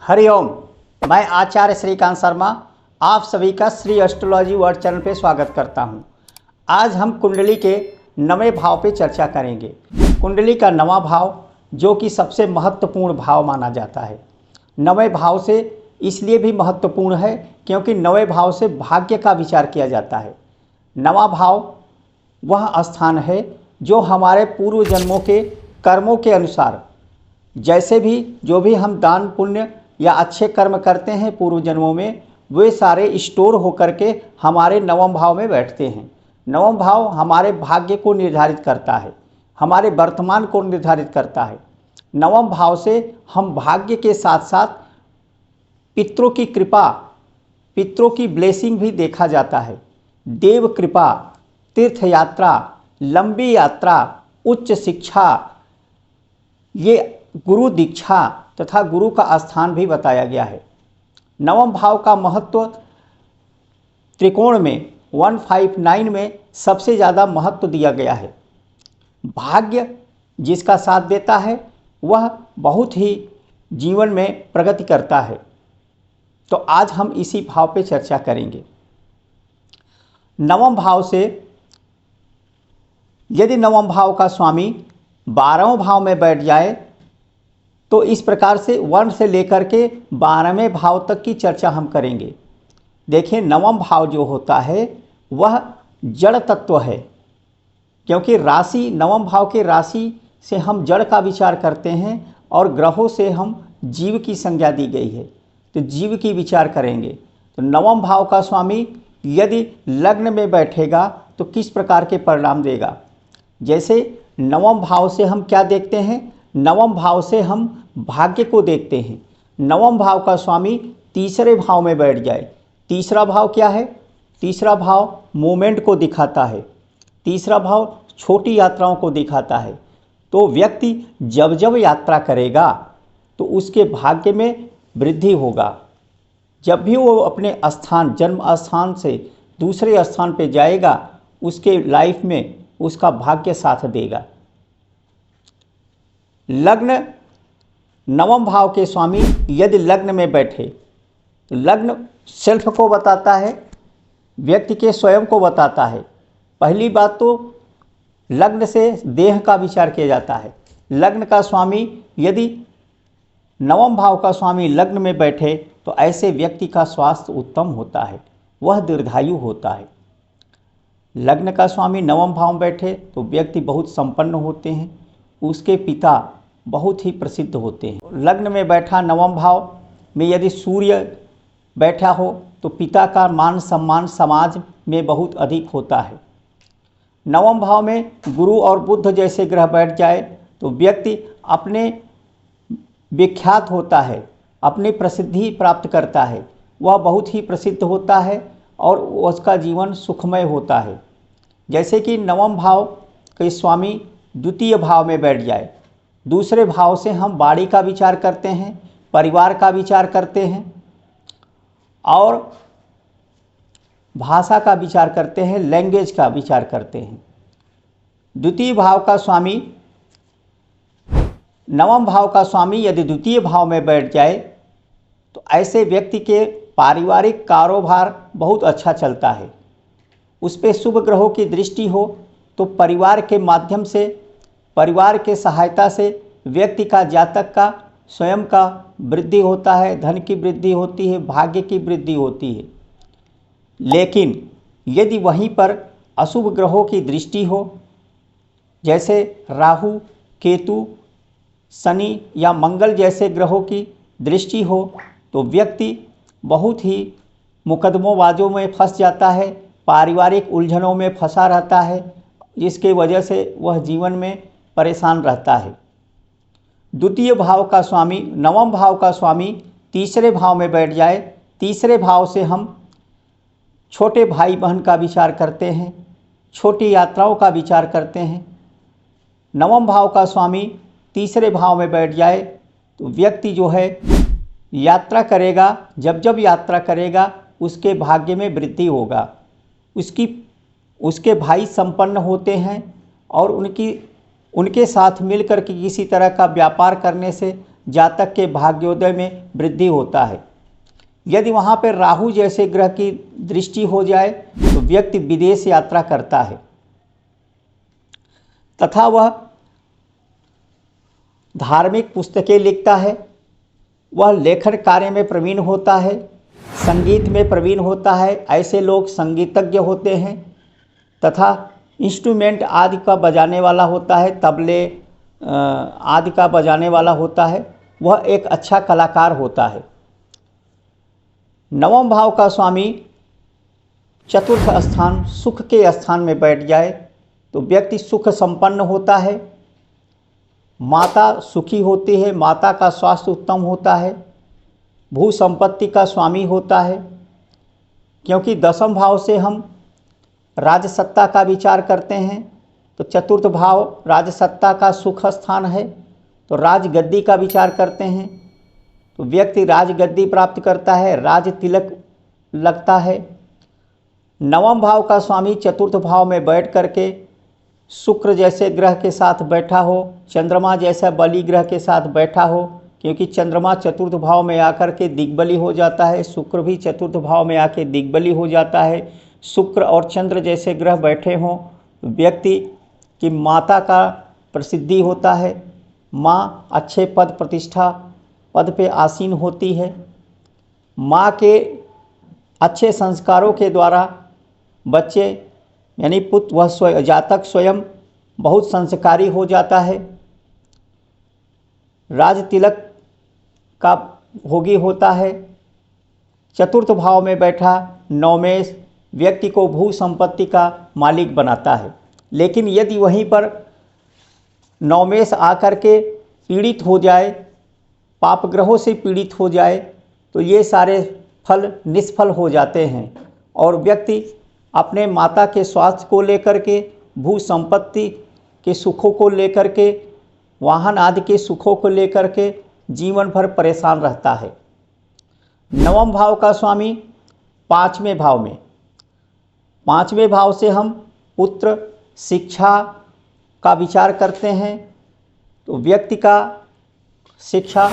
हरिओम। मैं आचार्य श्रीकांत शर्मा आप सभी का श्री एस्ट्रोलॉजी वर्ल्ड चैनल पे स्वागत करता हूं। आज हम कुंडली के नवें भाव पे चर्चा करेंगे। कुंडली का नवा भाव जो कि सबसे महत्वपूर्ण भाव माना जाता है। नवें भाव से इसलिए भी महत्वपूर्ण है क्योंकि नवें भाव से भाग्य का विचार किया जाता है। नवा भाव वह स्थान है जो हमारे पूर्व जन्मों के कर्मों के अनुसार जैसे भी जो भी हम दान पुण्य या अच्छे कर्म करते हैं पूर्व जन्मों में, वे सारे स्टोर होकर के हमारे नवम भाव में बैठते हैं। नवम भाव हमारे भाग्य को निर्धारित करता है, हमारे वर्तमान को निर्धारित करता है। नवम भाव से हम भाग्य के साथ साथ पितरों की कृपा, पितरों की ब्लेसिंग भी देखा जाता है। देव कृपा, तीर्थ यात्रा, लंबी यात्रा, उच्च शिक्षा, ये गुरु दीक्षा तथा गुरु का स्थान भी बताया गया है। नवम भाव का महत्व त्रिकोण में 159 में सबसे ज़्यादा महत्व दिया गया है। भाग्य जिसका साथ देता है वह बहुत ही जीवन में प्रगति करता है। तो आज हम इसी भाव पे चर्चा करेंगे। नवम भाव से यदि नवम भाव का स्वामी 12वें भाव में बैठ जाए तो इस प्रकार से 1 से लेकर के 12वें भाव तक की चर्चा हम करेंगे। देखिए, नवम भाव जो होता है वह जड़ तत्व है, क्योंकि राशि नवम भाव के राशि से हम जड़ का विचार करते हैं और ग्रहों से हम जीव की संज्ञा दी गई है, तो जीव की विचार करेंगे। तो नवम भाव का स्वामी यदि लग्न में बैठेगा तो किस प्रकार के परिणाम देगा। जैसे नवम भाव से हम क्या देखते हैं, नवम भाव से हम भाग्य को देखते हैं। नवम भाव का स्वामी तीसरे भाव में बैठ जाए, तीसरा भाव क्या है, तीसरा भाव मोमेंट को दिखाता है, तीसरा भाव छोटी यात्राओं को दिखाता है। तो व्यक्ति जब जब यात्रा करेगा तो उसके भाग्य में वृद्धि होगा। जब भी वो अपने स्थान, जन्म स्थान से दूसरे स्थान पे जाएगा, उसके लाइफ में उसका भाग्य साथ देगा। लग्न नवम भाव के स्वामी यदि लग्न में बैठे तो लग्न सेल्फ को बताता है, व्यक्ति के स्वयं को बताता है। पहली बात तो लग्न से देह का विचार किया जाता है। लग्न का स्वामी यदि नवम भाव का स्वामी लग्न में बैठे तो ऐसे व्यक्ति का स्वास्थ्य उत्तम होता है, वह दीर्घायु होता है। लग्न का स्वामी नवम भाव में बैठे तो व्यक्ति बहुत संपन्न होते हैं, उसके पिता बहुत ही प्रसिद्ध होते हैं। लग्न में बैठा नवम भाव में यदि सूर्य बैठा हो तो पिता का मान सम्मान समाज में बहुत अधिक होता है। नवम भाव में गुरु और बुध जैसे ग्रह बैठ जाए तो व्यक्ति अपने विख्यात होता है, अपनी प्रसिद्धि प्राप्त करता है, वह बहुत ही प्रसिद्ध होता है और उसका जीवन सुखमय होता है। जैसे कि नवम भाव के स्वामी द्वितीय भाव में बैठ जाए, दूसरे भाव से हम बाड़ी का विचार करते हैं, परिवार का विचार करते हैं और भाषा का विचार करते हैं, लैंग्वेज का विचार करते हैं। द्वितीय भाव का स्वामी, नवम भाव का स्वामी यदि द्वितीय भाव में बैठ जाए तो ऐसे व्यक्ति के पारिवारिक कारोबार बहुत अच्छा चलता है। उस पर शुभ ग्रहों की दृष्टि हो तो परिवार के माध्यम से, परिवार के सहायता से व्यक्ति का, जातक का स्वयं का वृद्धि होता है, धन की वृद्धि होती है, भाग्य की वृद्धि होती है। लेकिन यदि वहीं पर अशुभ ग्रहों की दृष्टि हो, जैसे राहु, केतु, शनि या मंगल जैसे ग्रहों की दृष्टि हो तो व्यक्ति बहुत ही मुकदमोबाजों में फंस जाता है, पारिवारिक उलझनों में फंसा रहता है, जिसके वजह से वह जीवन में परेशान रहता है। द्वितीय भाव का स्वामी, नवम भाव का स्वामी तीसरे भाव में बैठ जाए, तीसरे भाव से हम छोटे भाई बहन का विचार करते हैं, छोटी यात्राओं का विचार करते हैं। नवम भाव का स्वामी तीसरे भाव में बैठ जाए तो व्यक्ति जो है यात्रा करेगा, जब जब यात्रा करेगा उसके भाग्य में वृद्धि होगा, उसके भाई संपन्न होते हैं और उनके साथ मिलकर के किसी तरह का व्यापार करने से जातक के भाग्योदय में वृद्धि होता है। यदि वहाँ पर राहु जैसे ग्रह की दृष्टि हो जाए तो व्यक्ति विदेश यात्रा करता है तथा वह धार्मिक पुस्तकें लिखता है, वह लेखन कार्य में प्रवीण होता है, संगीत में प्रवीण होता है। ऐसे लोग संगीतज्ञ होते हैं तथा इंस्ट्रूमेंट आदि का बजाने वाला होता है, तबले आदि का बजाने वाला होता है, वह एक अच्छा कलाकार होता है। नवम भाव का स्वामी चतुर्थ स्थान सुख के स्थान में बैठ जाए तो व्यक्ति सुख संपन्न होता है, माता सुखी होती है, माता का स्वास्थ्य उत्तम होता है, भू संपत्ति का स्वामी होता है। क्योंकि दसम भाव से हम राजसत्ता का विचार करते हैं तो चतुर्थ भाव राजसत्ता का सुख स्थान है, तो राजगद्दी का विचार करते हैं तो व्यक्ति राजगद्दी प्राप्त करता है, राज तिलक लगता है। नवम भाव का स्वामी चतुर्थ भाव में बैठ करके शुक्र जैसे ग्रह के साथ बैठा हो, चंद्रमा जैसा बली ग्रह के साथ बैठा हो, क्योंकि चंद्रमा चतुर्थ भाव में आकर के दिग्बली हो जाता है, शुक्र भी चतुर्थ भाव में आके दिग्बली हो जाता है। शुक्र और चंद्र जैसे ग्रह बैठे हों तो व्यक्ति की माता का प्रसिद्धि होता है, माँ अच्छे पद प्रतिष्ठा पद पे आसीन होती है। माँ के अच्छे संस्कारों के द्वारा बच्चे यानी पुत्र वह जातक स्वयं बहुत संस्कारी हो जाता है, राज तिलक का भोगी होता है। चतुर्थ भाव में बैठा नवमेश व्यक्ति को भू संपत्ति का मालिक बनाता है। लेकिन यदि वहीं पर नवमेश आकर के पीड़ित हो जाए, पाप ग्रहों से पीड़ित हो जाए तो ये सारे फल निष्फल हो जाते हैं और व्यक्ति अपने माता के स्वास्थ्य को लेकर के, भू संपत्ति के सुखों को लेकर के, वाहन आदि के सुखों को लेकर के जीवन भर परेशान रहता है। नवम भाव का स्वामी पाँचवें भाव में, पाँचवें भाव से हम पुत्र शिक्षा का विचार करते हैं तो व्यक्ति का शिक्षा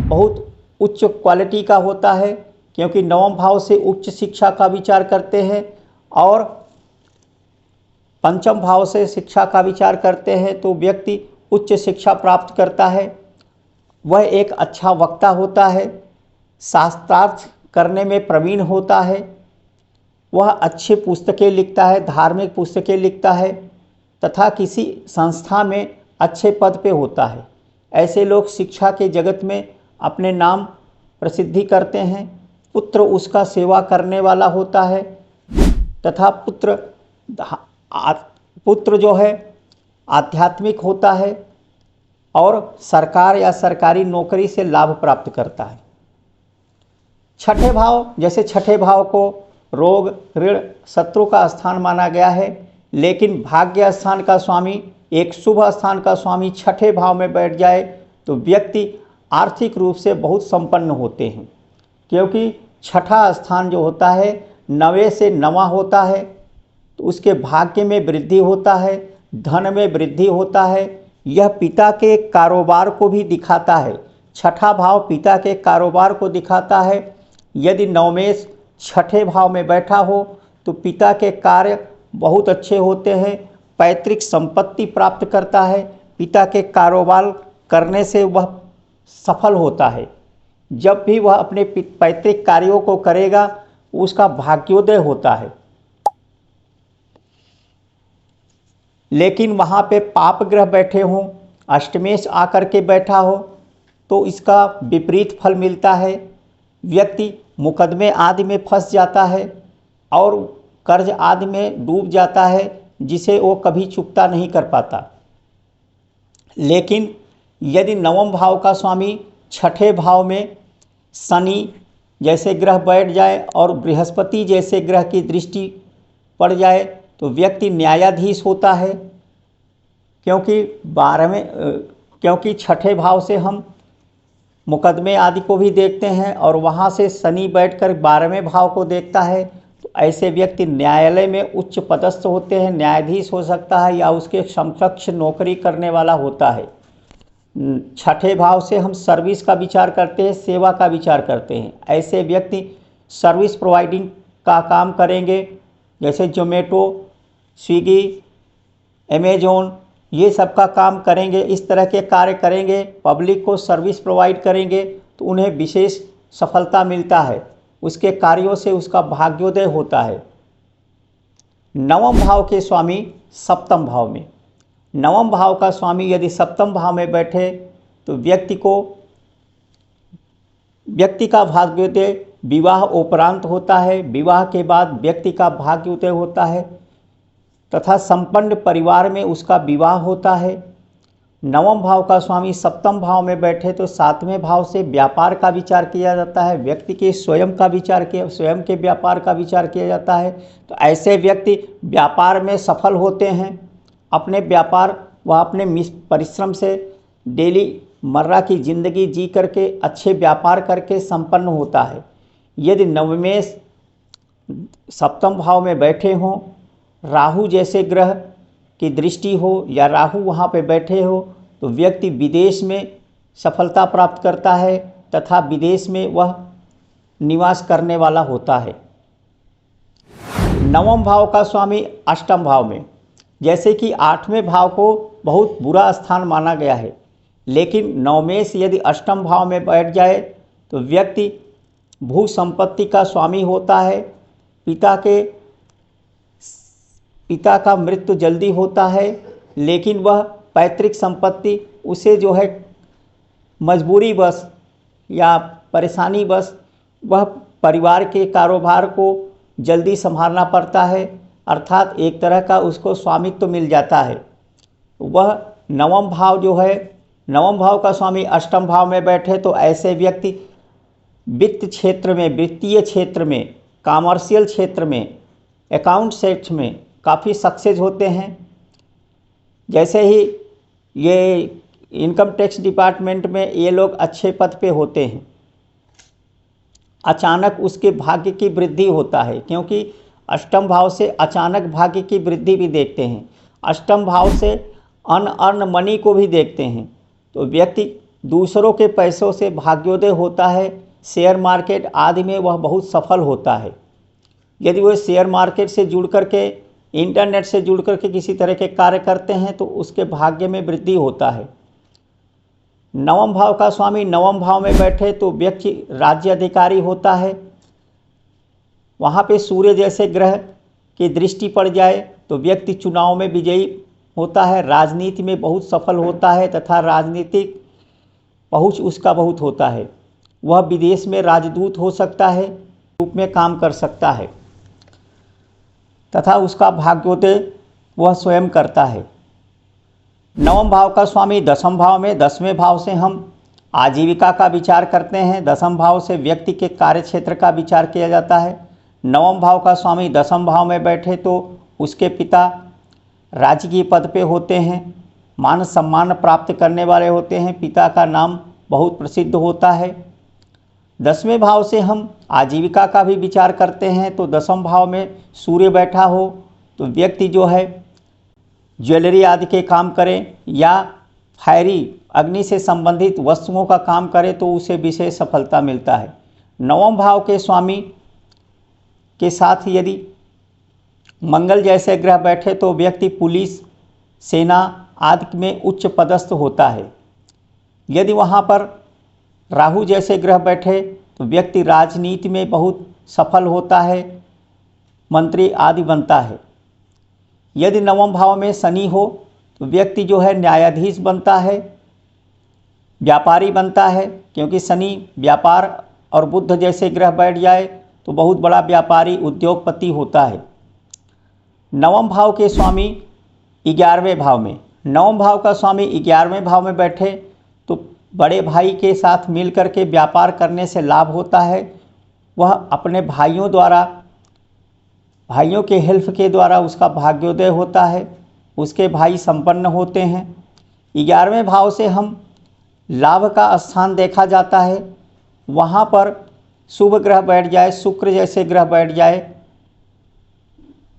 बहुत उच्च क्वालिटी का होता है, क्योंकि नवम भाव से उच्च शिक्षा का विचार करते हैं और पंचम भाव से शिक्षा का विचार करते हैं तो व्यक्ति उच्च शिक्षा प्राप्त करता है। वह एक अच्छा वक्ता होता है, शास्त्रार्थ करने में प्रवीण होता है, वह अच्छी पुस्तकें लिखता है, धार्मिक पुस्तकें लिखता है तथा किसी संस्था में अच्छे पद पे होता है। ऐसे लोग शिक्षा के जगत में अपने नाम प्रसिद्धि करते हैं। पुत्र उसका सेवा करने वाला होता है तथा पुत्र जो है आध्यात्मिक होता है और सरकार या सरकारी नौकरी से लाभ प्राप्त करता है। छठे भाव, जैसे छठे भाव को रोग ऋण शत्रु का स्थान माना गया है, लेकिन भाग्य स्थान का स्वामी, एक शुभ स्थान का स्वामी छठे भाव में बैठ जाए तो व्यक्ति आर्थिक रूप से बहुत संपन्न होते हैं, क्योंकि छठा स्थान जो होता है नवे से नवा होता है तो उसके भाग्य में वृद्धि होता है, धन में वृद्धि होता है। यह पिता के कारोबार को भी दिखाता है। छठा भाव पिता के कारोबार को दिखाता है। यदि नवमेश छठे भाव में बैठा हो तो पिता के कार्य बहुत अच्छे होते हैं, पैतृक संपत्ति प्राप्त करता है, पिता के कारोबार करने से वह सफल होता है। जब भी वह अपने पैतृक कार्यों को करेगा उसका भाग्योदय होता है। लेकिन वहाँ पे पाप ग्रह बैठे हों, अष्टमेश आकर के बैठा हो तो इसका विपरीत फल मिलता है। व्यक्ति मुकदमे आदि में फंस जाता है और कर्ज आदि में डूब जाता है, जिसे वो कभी चुकता नहीं कर पाता। लेकिन यदि नवम भाव का स्वामी छठे भाव में शनि जैसे ग्रह बैठ जाए और बृहस्पति जैसे ग्रह की दृष्टि पड़ जाए तो व्यक्ति न्यायाधीश होता है, क्योंकि छठे भाव से हम मुकदमे आदि को भी देखते हैं और वहाँ से शनि बैठकर 12वें भाव को देखता है। तो ऐसे व्यक्ति न्यायालय में उच्च पदस्थ होते हैं, न्यायाधीश हो सकता है या उसके समकक्ष नौकरी करने वाला होता है। छठे भाव से हम सर्विस का विचार करते हैं, सेवा का विचार करते हैं। ऐसे व्यक्ति सर्विस प्रोवाइडिंग का काम करेंगे, जैसे जोमेटो, स्विगी, अमेजोन, ये सब का काम करेंगे। इस तरह के कार्य करेंगे, पब्लिक को सर्विस प्रोवाइड करेंगे तो उन्हें विशेष सफलता मिलता है। उसके कार्यों से उसका भाग्योदय होता है। नवम भाव के स्वामी सप्तम भाव में, नवम भाव का स्वामी यदि सप्तम भाव में बैठे तो व्यक्ति का भाग्योदय विवाह उपरांत होता है। विवाह के बाद व्यक्ति का भाग्योदय होता है तथा संपन्न परिवार में उसका विवाह होता है। नवम भाव का स्वामी सप्तम भाव में बैठे तो सातवें भाव से व्यापार का विचार किया जाता है। व्यक्ति के स्वयं के व्यापार का विचार किया जाता है। तो ऐसे व्यक्ति व्यापार में सफल होते हैं। अपने व्यापार वह अपने परिश्रम से डेली मर्रा की ज़िंदगी जी करके अच्छे व्यापार करके संपन्न होता है। यदि नवमेश सप्तम भाव में बैठे हों, राहु जैसे ग्रह की दृष्टि हो या राहु वहाँ पे बैठे हो तो व्यक्ति विदेश में सफलता प्राप्त करता है तथा विदेश में वह निवास करने वाला होता है। नवम भाव का स्वामी अष्टम भाव में, जैसे कि आठवें भाव को बहुत बुरा स्थान माना गया है, लेकिन नवमेश यदि अष्टम भाव में बैठ जाए तो व्यक्ति भू संपत्ति का स्वामी होता है। पिता का मृत्यु जल्दी होता है, लेकिन वह पैतृक संपत्ति उसे जो है मजबूरी बस या परेशानी बस वह परिवार के कारोबार को जल्दी संभालना पड़ता है, अर्थात एक तरह का उसको स्वामित्व तो मिल जाता है। वह नवम भाव जो है, नवम भाव का स्वामी अष्टम भाव में बैठे तो ऐसे व्यक्ति वित्तीय क्षेत्र में, कॉमर्शियल क्षेत्र में, अकाउंट सेक्टर में काफ़ी सक्सेस होते हैं। जैसे ही ये इनकम टैक्स डिपार्टमेंट में ये लोग अच्छे पद पे होते हैं, अचानक उसके भाग्य की वृद्धि होता है, क्योंकि अष्टम भाव से अचानक भाग्य की वृद्धि भी देखते हैं। अष्टम भाव से अनअर्न मनी को भी देखते हैं। तो व्यक्ति दूसरों के पैसों से भाग्योदय होता है। शेयर मार्केट आदि में वह बहुत सफल होता है। यदि वह शेयर मार्केट से जुड़ करके, इंटरनेट से जुड़ करके किसी तरह के कार्य करते हैं तो उसके भाग्य में वृद्धि होता है। नवम भाव का स्वामी नवम भाव में बैठे तो व्यक्ति राज्य अधिकारी होता है। वहाँ पे सूर्य जैसे ग्रह की दृष्टि पड़ जाए तो व्यक्ति चुनाव में विजयी होता है, राजनीति में बहुत सफल होता है तथा राजनीतिक पहुँच उसका बहुत होता है। वह विदेश में राजदूत हो सकता है, रूप में काम कर सकता है तथा उसका भाग्योदय वह स्वयं करता है। नवम भाव का स्वामी दसम भाव में, 10वें भाव से हम आजीविका का विचार करते हैं। दसम भाव से व्यक्ति के कार्य क्षेत्र का विचार किया जाता है। नवम भाव का स्वामी दसम भाव में बैठे तो उसके पिता राजकीय पद पे होते हैं, मान सम्मान प्राप्त करने वाले होते हैं, पिता का नाम बहुत प्रसिद्ध होता है। 10वें भाव से हम आजीविका का भी विचार करते हैं तो दसम भाव में सूर्य बैठा हो तो व्यक्ति जो है ज्वेलरी आदि के काम करें या फायरी अग्नि से संबंधित वस्तुओं का काम करे तो उसे विशेष सफलता मिलता है। नवम भाव के स्वामी के साथ यदि मंगल जैसे ग्रह बैठे तो व्यक्ति पुलिस, सेना आदि में उच्च पदस्थ होता है। यदि वहाँ पर राहु जैसे ग्रह बैठे तो व्यक्ति राजनीति में बहुत सफल होता है, मंत्री आदि बनता है। यदि नवम भाव में शनि हो तो व्यक्ति जो है न्यायाधीश बनता है, व्यापारी बनता है, क्योंकि शनि व्यापार और बुध जैसे ग्रह बैठ जाए तो बहुत बड़ा व्यापारी उद्योगपति होता है। नवम भाव के स्वामी 11वें भाव में, नवम भाव का स्वामी 11वें भाव में बैठे तो बड़े भाई के साथ मिल कर के व्यापार करने से लाभ होता है। वह अपने भाइयों के हेल्प के द्वारा उसका भाग्योदय होता है, उसके भाई संपन्न होते हैं। 11वें भाव से हम लाभ का स्थान देखा जाता है, वहाँ पर शुभ ग्रह बैठ जाए, शुक्र जैसे ग्रह बैठ जाए,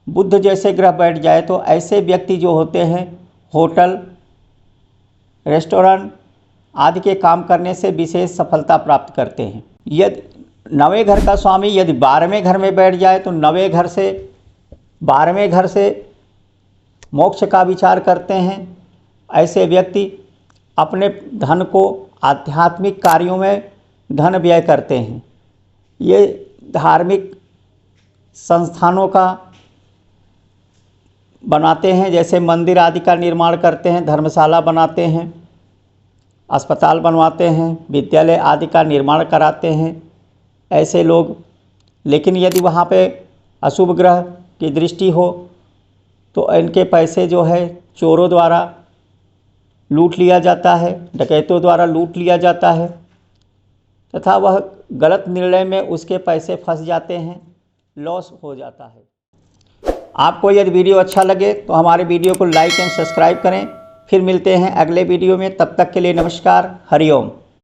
बुध जैसे ग्रह बैठ जाए तो ऐसे व्यक्ति जो होते हैं होटल, रेस्टोरेंट, आदि के काम करने से विशेष सफलता प्राप्त करते हैं। यदि नवें घर का स्वामी यदि 12वें घर में बैठ जाए तो 12वें घर से मोक्ष का विचार करते हैं। ऐसे व्यक्ति अपने धन को आध्यात्मिक कार्यों में धन व्यय करते हैं। ये धार्मिक संस्थानों का बनाते हैं, जैसे मंदिर आदि का निर्माण करते हैं, धर्मशाला बनाते हैं, अस्पताल बनवाते हैं, विद्यालय आदि का निर्माण कराते हैं ऐसे लोग। लेकिन यदि वहाँ पे अशुभ ग्रह की दृष्टि हो तो इनके पैसे जो है चोरों द्वारा लूट लिया जाता है, डकैतों द्वारा लूट लिया जाता है तथा वह गलत निर्णय में उसके पैसे फंस जाते हैं, लॉस हो जाता है। आपको यदि वीडियो अच्छा लगे तो हमारे वीडियो को लाइक एंड सब्सक्राइब करें। फिर मिलते हैं अगले वीडियो में, तब तक के लिए नमस्कार, हरिओम।